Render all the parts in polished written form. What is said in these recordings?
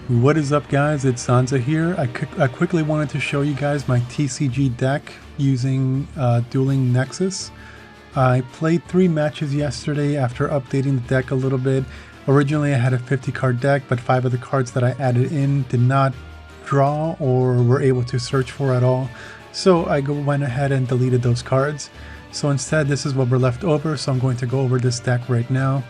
What is up, guys? It's Sansa here. I quickly wanted to show you guys my TCG deck using Dueling Nexus. I played 3 matches yesterday after updating the deck a little bit. Originally I had a 50 card deck, but 5 of the cards that I added in did not draw or were able to search for at all. So I went ahead and deleted those cards. So instead this is what we're left over, so I'm going to go over this deck right now.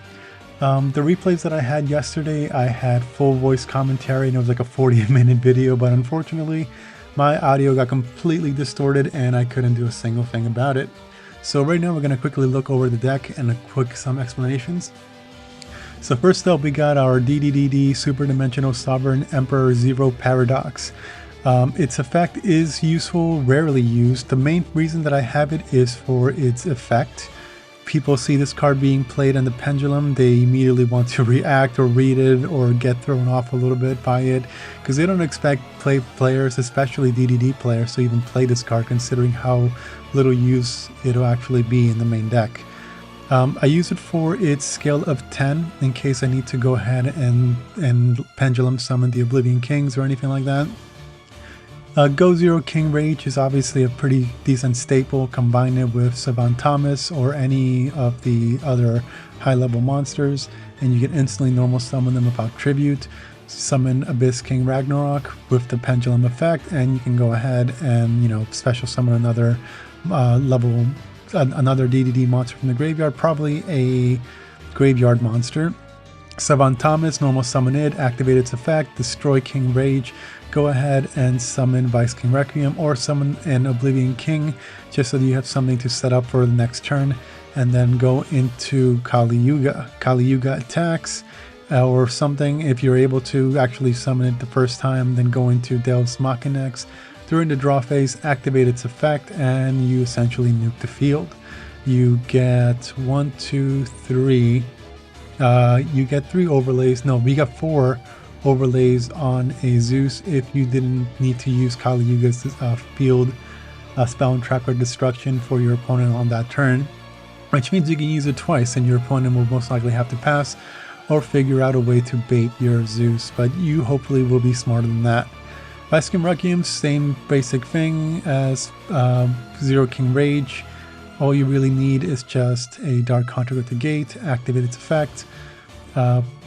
The replays that I had yesterday, I had full voice commentary and it was like a 40-minute video, but unfortunately my audio got completely distorted and I couldn't do a single thing about it. So right now we're going to quickly look over the deck and some explanations. So first up, we got our DDD Super Dimensional Sovereign Emperor Zero Paradox. Its effect is useful, rarely used. The main reason that I have it is for its effect. People see this card being played on the pendulum, they immediately want to react or read it or get thrown off a little bit by it, because they don't expect players, especially DDD players, to even play this card considering how little use it'll actually be in the main deck. I use it for its scale of 10 in case I need to go ahead and pendulum summon the Oblivion Kings or anything like that. Go Zero King Rage is obviously a pretty decent staple. Combine it with Savant Thomas or any of the other high level monsters and you can instantly normal summon them without tribute. Summon Abyss King Ragnarok with the pendulum effect and you can go ahead and, you know, special summon another another DDD monster from the graveyard, probably a graveyard monster. Savant Thomas, normal summon it, activate its effect, destroy King Rage, go ahead and summon Vice King Requiem or summon an Oblivion King just so that you have something to set up for the next turn, and then go into Kali Yuga. Kali Yuga attacks or something. If you're able to actually summon it the first time, then go into Deus Machinax. During the draw phase, activate its effect and you essentially nuke the field. You get 1, 2, 3. You get 3 overlays. No, we got 4 overlays on a Zeus if you didn't need to use Kali Yuga's field spell and trap or destruction for your opponent on that turn, which means you can use it twice and your opponent will most likely have to pass or figure out a way to bait your Zeus, but you hopefully will be smarter than that. Vice King Requiem, same basic thing as Zero King Rage. All you really need is just a Dark Contract at the gate, activate its effect,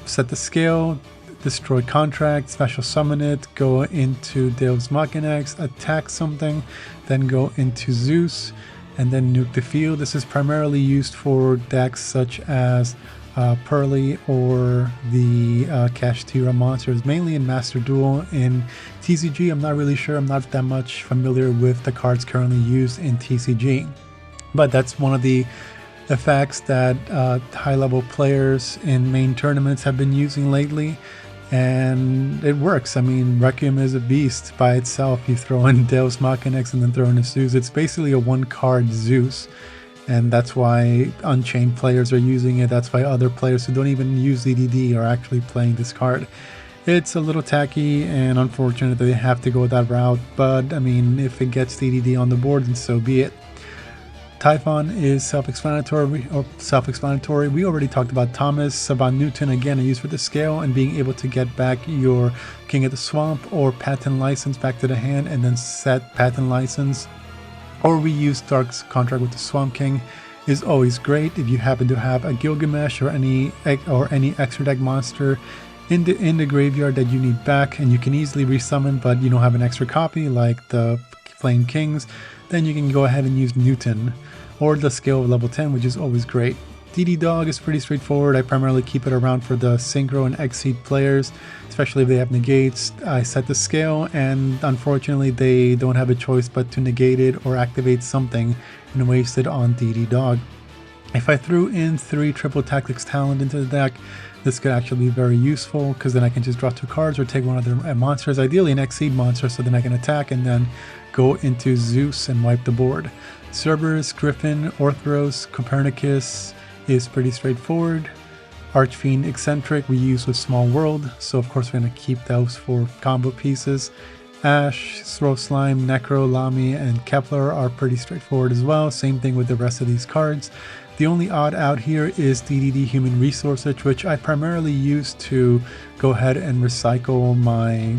set the scale, destroy contract, special summon it, go into Deus Machinax, attack something, then go into Zeus, and then nuke the field. This is primarily used for decks such as Pearly or the Kashtira monsters, mainly in Master Duel. In TCG, I'm not really sure, I'm not that much familiar with the cards currently used in TCG. But that's one of the effects that high-level players in main tournaments have been using lately, and it works. I mean, Requiem is a beast by itself. You throw in Deus Machinax and then throw in a Zeus. It's basically a one-card Zeus, and that's why Unchained players are using it. That's why other players who don't even use DDD are actually playing this card. It's a little tacky and unfortunate that they have to go that route, but I mean, if it gets DDD on the board, then so be it. Typhon is self-explanatory. We already talked about Thomas. Savant Newton, again, I use for the scale and being able to get back your King of the Swamp or Patent License back to the hand and then set Patent License. Or we use Dark Contract with the Swamp King is always great if you happen to have a Gilgamesh or any extra deck monster in the graveyard that you need back and you can easily resummon but you don't have an extra copy like the Flame Kings, then you can go ahead and use Newton or the scale of level 10, which is always great. DD Dog is pretty straightforward. I primarily keep it around for the Synchro and Exceed players, especially if they have negates. I set the scale and unfortunately they don't have a choice but to negate it or activate something and waste it on DD Dog. If I threw in 3 Triple Tactics Talent into the deck, this could actually be very useful because then I can just draw 2 cards or take one of their monsters, ideally an Exceed monster, so then I can attack and then go into Zeus and wipe the board. Cerberus, Griffin, Orthros, Copernicus is pretty straightforward. Archfiend, Eccentric we use with Small World, so of course we're going to keep those for combo pieces. Ash, Throw Slime, Necro, Lami, and Kepler are pretty straightforward as well. Same thing with the rest of these cards. The only odd out here is DDD Human Resources, which I primarily use to go ahead and recycle my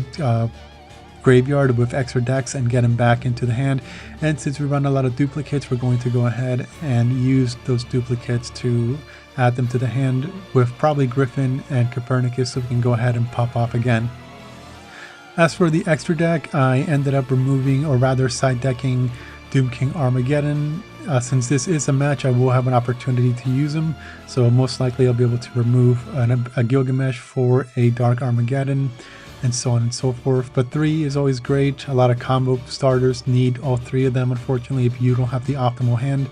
graveyard with extra decks and get them back into the hand. And since we run a lot of duplicates, we're going to go ahead and use those duplicates to add them to the hand with probably Griffin and Copernicus, so we can go ahead and pop off again. As for the extra deck, I ended up removing, or rather side decking, Doom King Armageddon. Since this is a match, I will have an opportunity to use them, so most likely I'll be able to remove a Gilgamesh for a Dark Armageddon, and so on and so forth. But 3 is always great. A lot of combo starters need all 3 of them, unfortunately, if you don't have the optimal hand.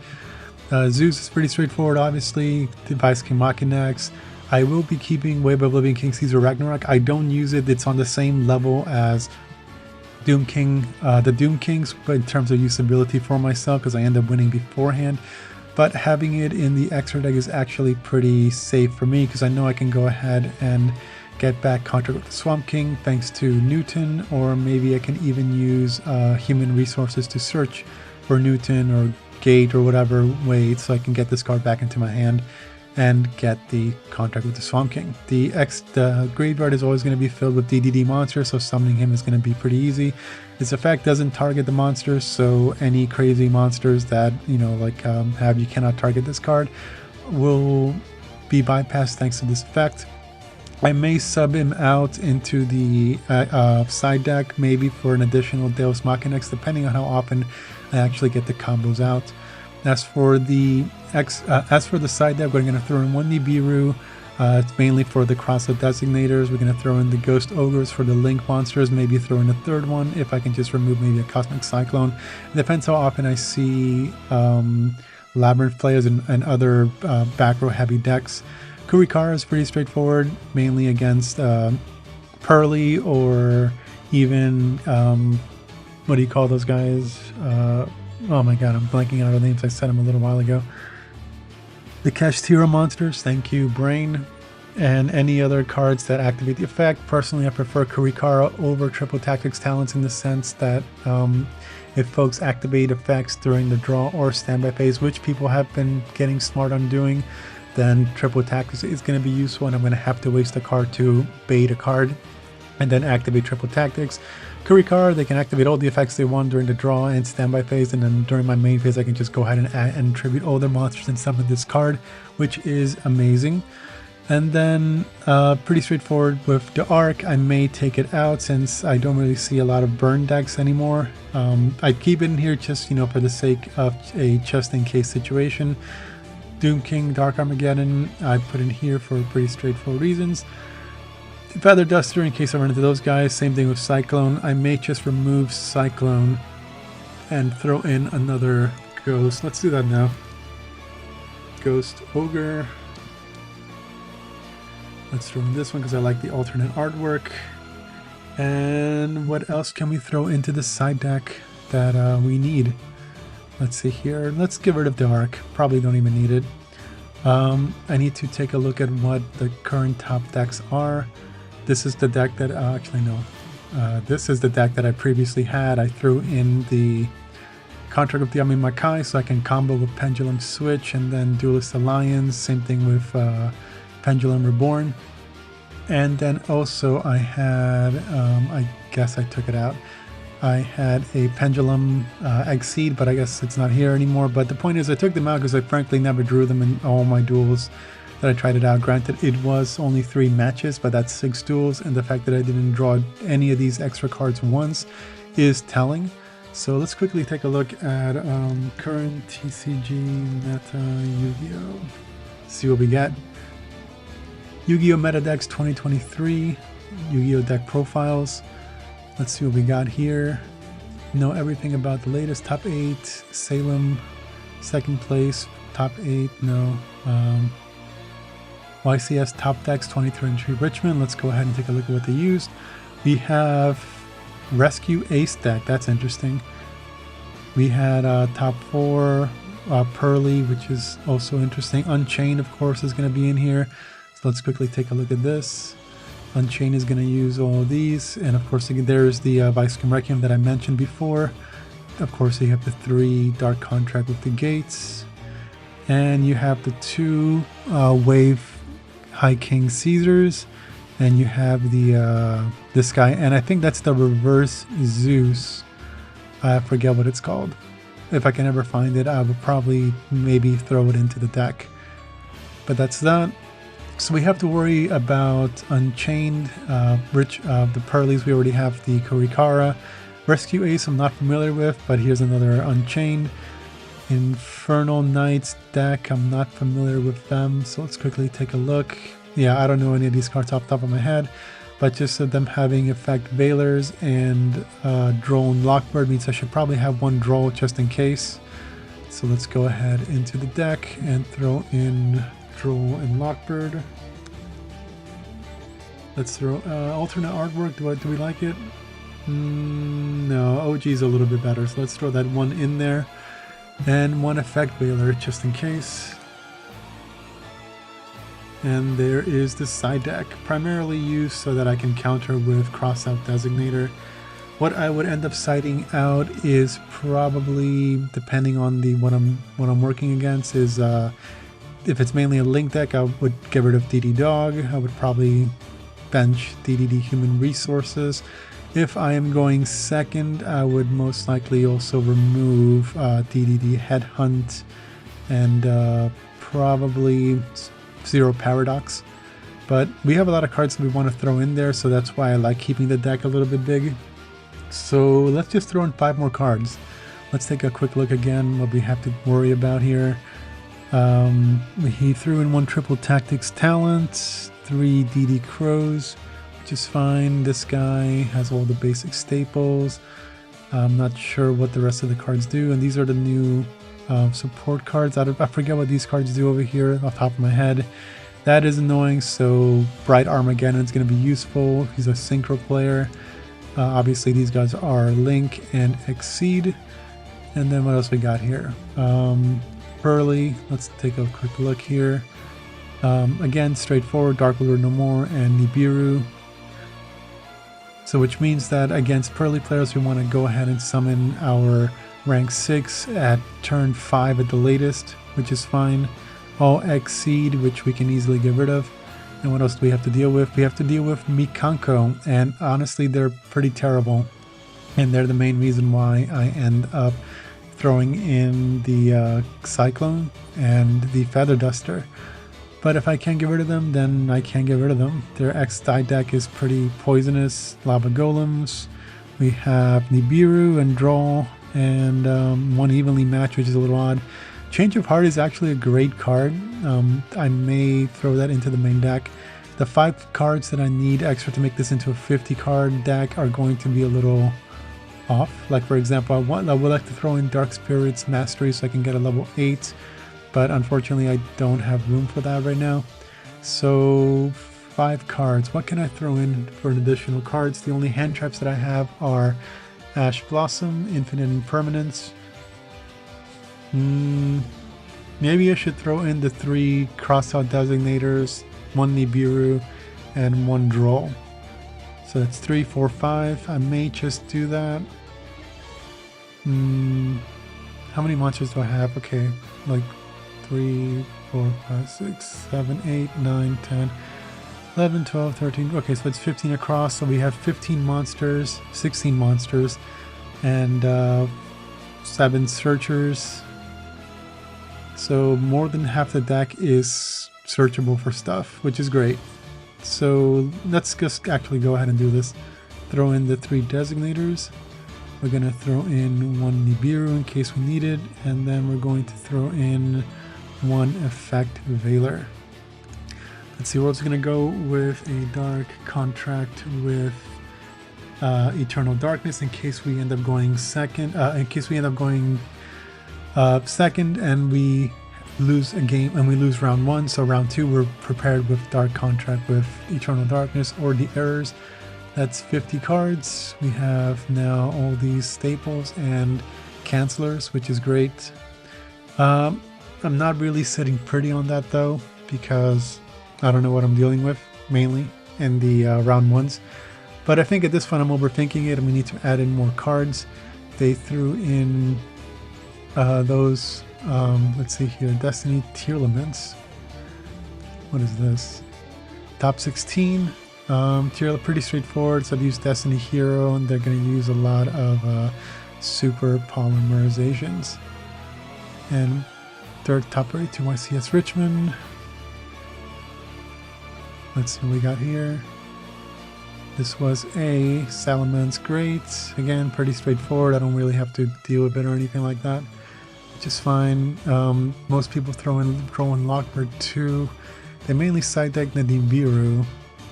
Zeus is pretty straightforward, obviously. Device King Machinax. I will be keeping Wave of Oblivion, King Caesar Ragnarok. I don't use it. It's on the same level as Doom King, the Doom Kings, but in terms of usability for myself, because I end up winning beforehand. But having it in the extra deck is actually pretty safe for me, because I know I can go ahead and get back Contract with the Swamp King thanks to Newton, or maybe I can even use Human Resources to search for Newton or Gate or whatever way, so I can get this card back into my hand and get the Contract with the Swamp King. The graveyard is always going to be filled with DDD monsters, so summoning him is going to be pretty easy. This effect doesn't target the monsters, so any crazy monsters that, you know, like have you cannot target this card will be bypassed thanks to this effect. I may sub him out into the side deck, maybe for an additional Deus Machinax, depending on how often I actually get the combos out. As for the side deck, we're going to throw in 1 Nibiru. It's mainly for the cross of designators. We're going to throw in the Ghost Ogres for the Link monsters, maybe throw in a 3rd one if I can just remove maybe a Cosmic Cyclone. It depends how often I see Labyrinth players and other back row heavy decks. Kurikara is pretty straightforward, mainly against Pearly, or even, what do you call those guys? Oh my god, I'm blanking out on names. I said them a little while ago. The Kashtira monsters, thank you, Brain, and any other cards that activate the effect. Personally, I prefer Kurikara over Triple Tactics Talents in the sense that if folks activate effects during the draw or standby phase, which people have been getting smart on doing, then Triple Tactics is going to be useful, and I'm going to have to waste a card to bait a card and then activate Triple Tactics. Kurikara, they can activate all the effects they want during the draw and standby phase, and then during my main phase I can just go ahead and tribute all their monsters and summon this card, which is amazing. And then pretty straightforward with the Arc. I may take it out since I don't really see a lot of burn decks anymore. I'd keep it in here just, you know, for the sake of a just in case situation. Doom King, Dark Armageddon, I put in here for pretty straightforward reasons. Feather Duster in case I run into those guys. Same thing with Cyclone. I may just remove Cyclone and throw in another Ghost. Let's do that now. Ghost Ogre. Let's throw in this one because I like the alternate artwork. And what else can we throw into the side deck that we need? Let's see here. Let's get rid of the Arc. Probably don't even need it. I need to take a look at what the current top decks are. This is the deck that, actually no. This is the deck that I previously had. I threw in the Contract of the Ami Makai so I can combo with Pendulum Switch and then Duelist Alliance. Same thing with Pendulum Reborn. And then also I had, I guess I took it out. I had a Pendulum Exceed, but I guess it's not here anymore. But the point is I took them out because I frankly never drew them in all my duels that I tried it out. Granted, it was only 3 matches, but that's 6 duels, and the fact that I didn't draw any of these extra cards once is telling. So let's quickly take a look at current TCG meta Yu-Gi-Oh! See what we get. Yu-Gi-Oh! Meta Decks 2023, Yu-Gi-Oh! Deck Profiles. Let's see what we got here. Know everything about the latest top 8. Salem, 2nd place. Top 8, no. YCS Top Decks 23 Richmond. Let's go ahead and take a look at what they used. We have Rescue Ace deck. That's interesting. We had top 4 Pearly, which is also interesting. Unchained, of course, is going to be in here. So let's quickly take a look at this. Unchained is going to use all of these, and of course there's the Vice King Requiem that I mentioned before. Of course you have the 3 Dark Contract with the Gates, And you have the two Wave High King Caesars, and you have the this guy, and I think that's the reverse Zeus. I forget what it's called. If I can ever find it, I would probably maybe throw it into the deck. But that's that. So we have to worry about Unchained, the Pearlies. We already have the Korikara. Rescue Ace I'm not familiar with, but here's another Unchained. Infernal Knights deck, I'm not familiar with them, so let's quickly take a look. Yeah, I don't know any of these cards off the top of my head, but just them having effect Veilers and Drone Lockbird means I should probably have one Droll just in case. So let's go ahead into the deck and throw in Droll and Lockbird. Let's throw alternate artwork. Do we like it? No, OG is a little bit better, so let's throw that one in there. And one effect Veiler just in case. And there is the side deck, primarily used so that I can counter with Crossout Designator. What I would end up siding out is probably, depending on what I'm working against, is if it's mainly a Link deck, I would get rid of DD Dog. I would probably bench DDD Human Resources. If I am going second, I would most likely also remove DDD Headhunt and probably Zero Paradox. But we have a lot of cards that we want to throw in there, so that's why I like keeping the deck a little bit big. So let's just throw in 5 more cards. Let's take a quick look again what we have to worry about here. He threw in 1 Triple Tactics Talent, 3 DD Crows, which is fine. This guy has all the basic staples. I'm not sure what the rest of the cards do, and these are the new support cards. I forget what these cards do over here off the top of my head. That is annoying, so Bright Armageddon is going to be useful. He's a Synchro player. Obviously these guys are Link and Exceed. And then what else we got here? Pearly, let's take a quick look here. Again, straightforward, Dark Lord No More and Nibiru. So which means that against Pearly players we want to go ahead and summon our rank 6 at turn 5 at the latest, which is fine. All Exceed, which we can easily get rid of. And what else do we have to deal with? We have to deal with Mikanko, and honestly they're pretty terrible. And they're the main reason why I end up throwing in the Cyclone and the Feather Duster. But if I can't get rid of them, then I can't get rid of them. Their X-Die deck is pretty poisonous. Lava Golems. We have Nibiru and Droll, and one Evenly Matched, which is a little odd. Change of Heart is actually a great card. I may throw that into the main deck. The 5 cards that I need extra to make this into a 50 card deck are going to be a little off. Like for example, I would like to throw in Dark Spirit's Mastery so I can get a level 8, but unfortunately I don't have room for that right now. So 5 cards. What can I throw in for additional cards? The only hand traps that I have are Ash Blossom, Infinite Impermanence. Maybe I should throw in the 3 Crossout Designators, 1 Nibiru, and 1 Droll. So that's 3, 4, 5. I may just do that. How many monsters do I have? Okay, like 3, 4, 5, 6, 7, 8, 9, 10, 11, 12, 13. Okay, so it's 15 across. So we have 15 monsters, 16 monsters, and 7 searchers. So more than half the deck is searchable for stuff, which is great. So let's just actually go ahead and do this. Throw in the 3 designators. We're going to throw in 1 Nibiru in case we need it, and then we're going to throw in 1 effect Veiler. Let's see, we're also going to go with a Dark Contract with Eternal Darkness in case we end up going second. Second and we lose a game and we lose round 1, so round 2 we're prepared with Dark Contract with Eternal Darkness or the Errors. That's 50 cards. We have now all these staples and cancelers, which is great. I'm not really sitting pretty on that though, because I don't know what I'm dealing with mainly in the round 1s, but I think at this point I'm overthinking it and we need to add in more cards. They threw in those, let's see here, Destiny tier limits. What is this? Top 16. Tier pretty straightforward. So I've used Destiny Hero, and they're going to use a lot of super polymerizations. And third top 32 YCS Richmond. Let's see what we got here. This was a Salaman's Great. Again, pretty straightforward. I don't really have to deal with it or anything like that. Which is fine. Most people throw in Lockbird too. They mainly side deck Nibiru.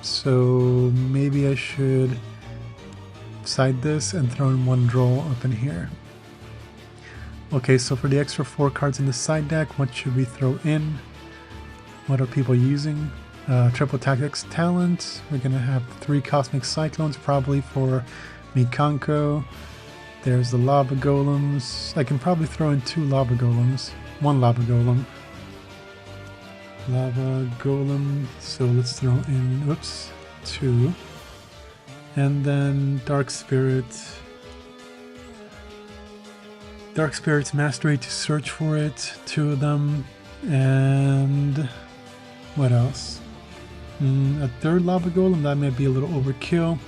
So maybe I should side this and throw in one draw up in here. Okay, so for the extra 4 cards in the side deck, what should we throw in? What are people using? Triple Tactics Talent. We're gonna have 3 Cosmic Cyclones probably for Mikanko. There's the Lava Golems. I can probably throw in 2 Lava Golems. 1 Lava Golem. Lava Golem, so let's throw in, oops, 2. And then Dark Spirit. Dark Spirit's Mastery to search for it, 2 of them. And what else? A 3rd Lava Golem, that might be a little overkill.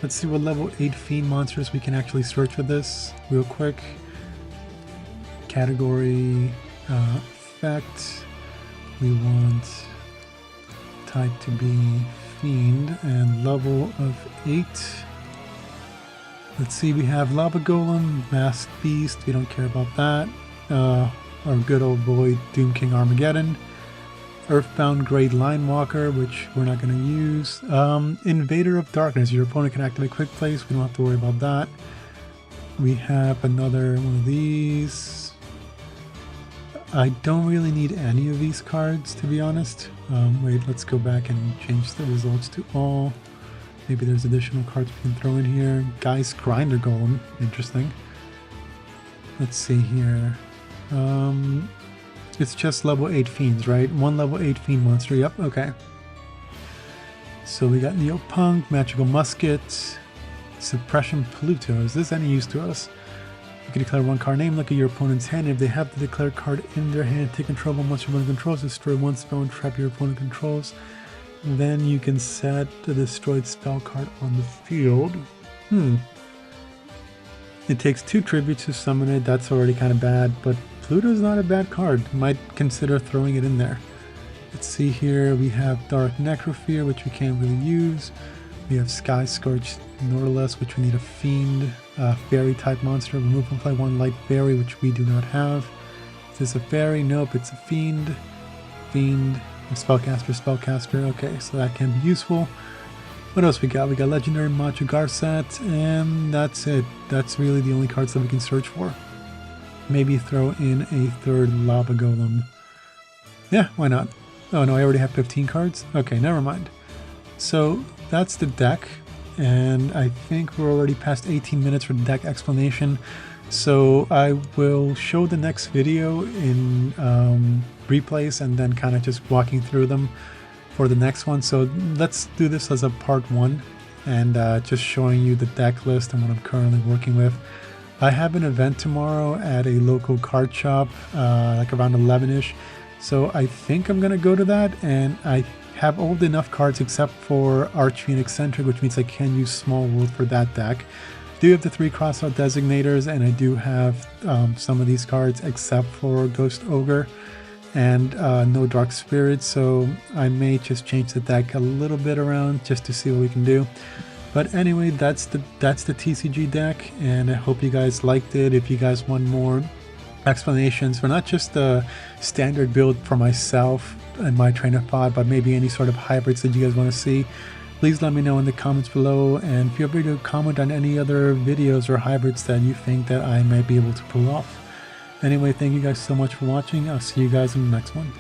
Let's see what level 8 Fiend monsters we can actually search for this real quick. Category, effect. We want type to be Fiend and level of 8. Let's see, we have Lava Golem, Masked Beast, we don't care about that. Our good old boy Doom King Armageddon. Earthbound Great Line Walker, which we're not going to use. Invader of Darkness, your opponent can activate Quick Place, we don't have to worry about that. We have another one of these. I don't really need any of these cards, to be honest. Wait, let's go back and change the results to all. Maybe there's additional cards we can throw in here. Geist Grinder Golem, interesting. Let's see here. It's just level 8 Fiends, right? 1 level 8 Fiend monster, yep, okay. So we got Neopunk, Magical Musket, Suppression Pluto. Is this any use to us? You can declare 1 card name, look at your opponent's hand. If they have the declared card in their hand, take control of 1 monster your opponent controls, destroy 1 spell and trap your opponent controls. Then you can set the destroyed spell card on the field. It takes 2 tributes to summon it, that's already kind of bad, but Pluto's not a bad card. Might consider throwing it in there. Let's see here, we have Dark Necrofear, which we can't really use. We have Sky Scourge Nautilus, which we need a Fiend, Fairy type monster. Remove from play 1 Light Fairy, which we do not have. Is this a Fairy? Nope, it's a Fiend. Fiend, Spellcaster. Okay, so that can be useful. What else we got? We got Legendary Machu Garsat, and that's it. That's really the only cards that we can search for. Maybe throw in a 3rd Lava Golem. Yeah, why not? Oh no, I already have 15 cards? Okay, never mind. So that's the deck, and I think we're already past 18 minutes for the deck explanation. So I will show the next video in replays and then kind of just walking through them for the next one. So let's do this as a part 1 and just showing you the deck list and what I'm currently working with. I have an event tomorrow at a local card shop, like around 11ish. So I think I'm gonna go to that, and I have all enough cards except for Archie and Eccentric, which means I can use Small World for that deck. I do have the 3 crossout designators, and I do have some of these cards except for Ghost Ogre and no Dark Spirit, so I may just change the deck a little bit around just to see what we can do. But anyway, that's the TCG deck, and I hope you guys liked it. If you guys want more explanations for not just the standard build for myself and my train of thought, but maybe any sort of hybrids that you guys want to see, please let me know in the comments below, and feel free to comment on any other videos or hybrids that you think that I might be able to pull off. Anyway, thank you guys so much for watching. I'll see you guys in the next one.